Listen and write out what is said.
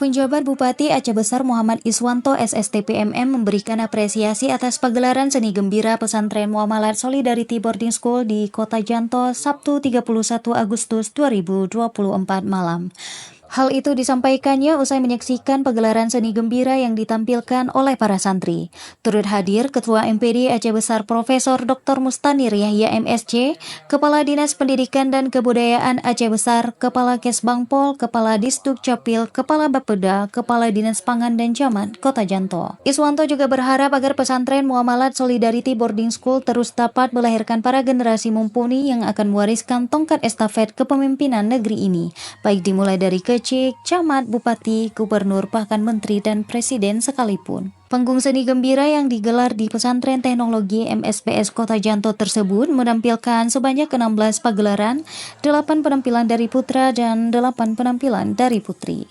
Penjabat Bupati Aceh Besar Muhammad Iswanto SSTPMM memberikan apresiasi atas pagelaran seni gembira pesantren Muamalat Solidarity Boarding School di Kota Janto Sabtu 31 Agustus 2024 malam. Hal itu disampaikannya usai menyaksikan pagelaran seni gembira yang ditampilkan oleh para santri. Turut hadir Ketua MPD Aceh Besar Profesor Dr. Mustanir Yahya MSC, Kepala Dinas Pendidikan dan Kebudayaan Aceh Besar, Kepala Kesbangpol, Kepala Disduk Capil, Kepala Bapeda, Kepala Dinas Pangan dan Camat Kota Janto. Iswanto juga berharap agar pesantren Muamalat Solidarity Boarding School terus dapat melahirkan para generasi mumpuni yang akan mewariskan tongkat estafet kepemimpinan negeri ini, baik dimulai dari kecil, camat, bupati, gubernur, bahkan menteri dan presiden sekalipun. Panggung seni gembira yang digelar di Pesantren Teknologi MSPS Kota Janto tersebut menampilkan sebanyak 16 pagelaran, 8 penampilan dari putra dan 8 penampilan dari putri.